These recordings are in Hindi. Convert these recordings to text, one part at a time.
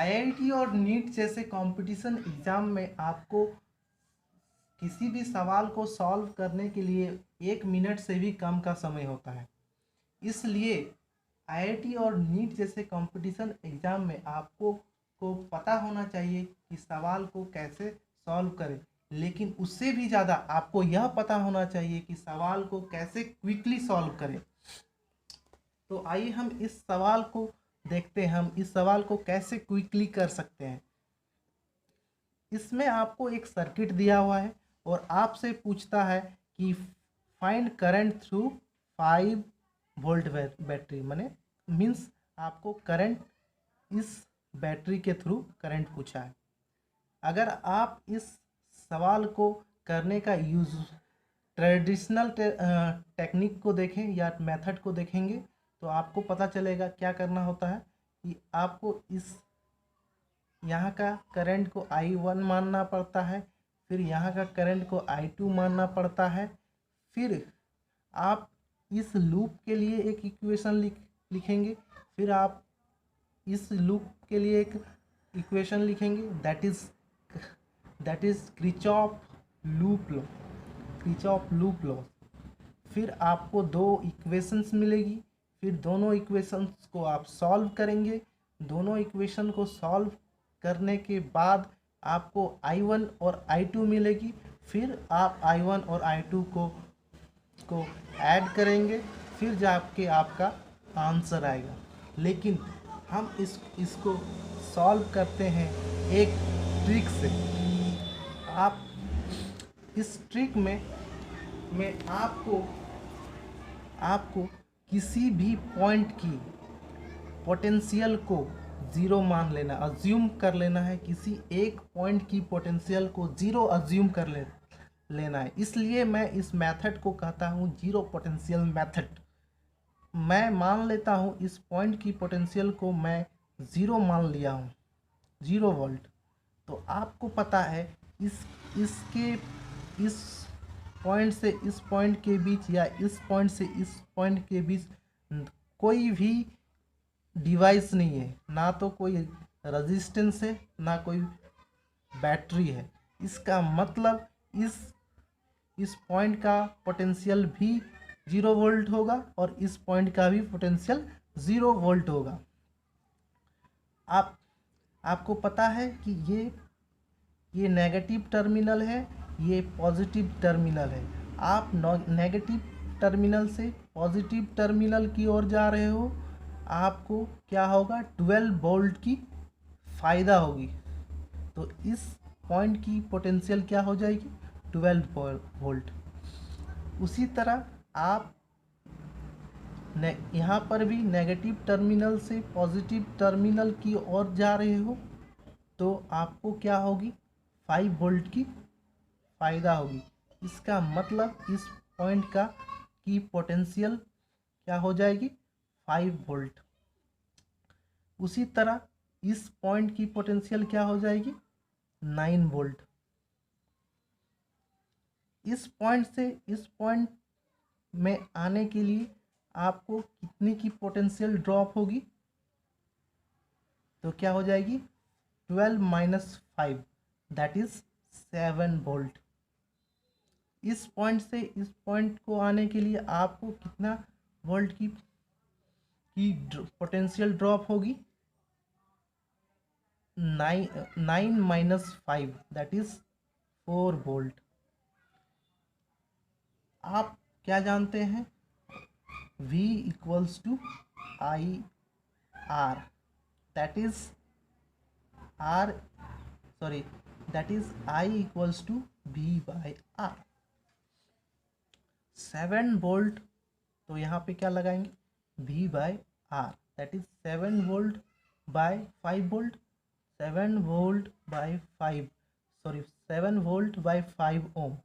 आईआईटी और नीट जैसे कंपटीशन एग्ज़ाम में आपको किसी भी सवाल को सॉल्व करने के लिए 1 मिनट से भी कम का समय होता है। इसलिए आईआईटी और नीट जैसे कंपटीशन एग्ज़ाम में आपको पता होना चाहिए कि सवाल को कैसे सॉल्व करें, लेकिन उससे भी ज़्यादा आपको यह पता होना चाहिए कि सवाल को कैसे क्विकली सॉल्व करें। तो आइए हम इस सवाल को देखते हैं, हम इस सवाल को कैसे क्विकली कर सकते हैं। इसमें आपको एक सर्किट दिया हुआ है और आपसे पूछता है कि find current through 5 volt battery, माने मीन्स आपको करंट इस बैटरी के थ्रू करंट पूछा है। अगर आप इस सवाल को करने का यूज ट्रेडिशनल टेक्निक को देखें या मेथड को देखेंगे तो आपको पता चलेगा क्या करना होता है कि आपको इस यहाँ का करंट को I1 मानना पड़ता है, फिर यहाँ का करंट को I2 मानना पड़ता है। फिर आप इस लूप के लिए एक इक्वेशन लिखेंगे, फिर आप इस लूप के लिए एक इक्वेशन लिखेंगे, that is Kirchhoff loop law. फिर आपको दो इक्वेशंस मिलेगी, फिर दोनों इक्वेशंस को आप सॉल्व करेंगे। दोनों इक्वेशन को सॉल्व करने के बाद आपको I1 और I2 मिलेगी। फिर आप I1 और I2 को ऐड करेंगे, फिर जाके आपका आंसर आएगा। लेकिन हम इसको सॉल्व करते हैं एक ट्रिक से। आप इस ट्रिक में आपको किसी भी पॉइंट की पोटेंशियल को ज़ीरो मान लेना, अज्यूम कर लेना है। किसी एक पॉइंट की पोटेंशियल को ज़ीरो अज्यूम कर लेना है। इसलिए मैं इस मेथड को कहता हूँ जीरो पोटेंशियल मेथड। मैं मान लेता हूँ इस पॉइंट की पोटेंशियल को मैं ज़ीरो मान लिया हूँ, 0 वोल्ट। तो आपको पता है इस पॉइंट से इस पॉइंट के बीच या इस पॉइंट से इस पॉइंट के बीच कोई भी डिवाइस नहीं है, ना तो कोई रेजिस्टेंस है ना कोई बैटरी है। इसका मतलब इस पॉइंट का पोटेंशियल भी 0 वोल्ट होगा और इस पॉइंट का भी पोटेंशियल 0 वोल्ट होगा। आपको पता है कि ये नेगेटिव टर्मिनल है, ये पॉजिटिव टर्मिनल है। आप नेगेटिव टर्मिनल से पॉजिटिव टर्मिनल की ओर जा रहे हो, आपको क्या होगा, 12 वोल्ट की फ़ायदा होगी। तो इस पॉइंट की पोटेंशियल क्या हो जाएगी, 12 वोल्ट। उसी तरह आप यहाँ पर भी नेगेटिव टर्मिनल से पॉजिटिव टर्मिनल की ओर जा रहे हो तो आपको क्या होगी, 5 वोल्ट की फ़ायदा होगी। इसका मतलब इस पॉइंट की पोटेंशियल क्या हो जाएगी, 5 वोल्ट। उसी तरह इस पॉइंट की पोटेंशियल क्या हो जाएगी, 9 वोल्ट। इस पॉइंट से इस पॉइंट में आने के लिए आपको कितनी की पोटेंशियल ड्रॉप होगी, तो क्या हो जाएगी, 12 माइनस 5, दैट इज 7 वोल्ट। इस पॉइंट से इस पॉइंट को आने के लिए आपको कितना वोल्ट की पोटेंशियल ड्रॉप होगी, 9 माइनस 5, दैट इज 4 वोल्ट। आप क्या जानते हैं, V equals to I R, that is I equals to V by R। 7 volt, तो यहाँ पे क्या लगाएंगे, V by R, that is 7 volt by 5 volt. 7 volt by 5 ohm,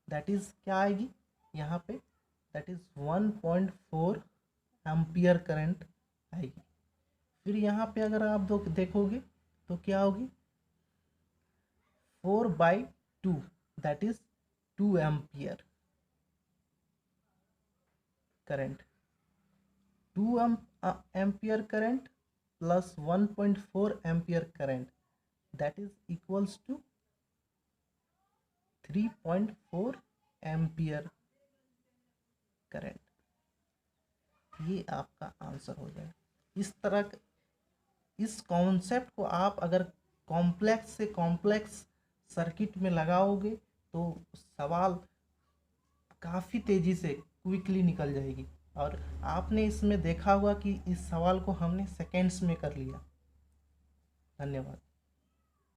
that is क्या आएगी यहाँ पे, दैट इज 1.4 एम्पियर करंट आएगी। फिर यहाँ पे अगर आप देखोगे तो क्या होगी, 4/2, that is 2 ampere current. 2 ampere current plus 1.4 ampere current, that is equals to 3.4 ampere current. ये आपका आंसर हो जाए। इस तरह इस कॉन्सेप्ट को आप अगर कॉम्प्लेक्स से कॉम्प्लेक्स सर्किट में लगाओगे तो सवाल काफ़ी तेज़ी से क्विकली निकल जाएगी। और आपने इसमें देखा होगा कि इस सवाल को हमने सेकेंड्स में कर लिया। धन्यवाद।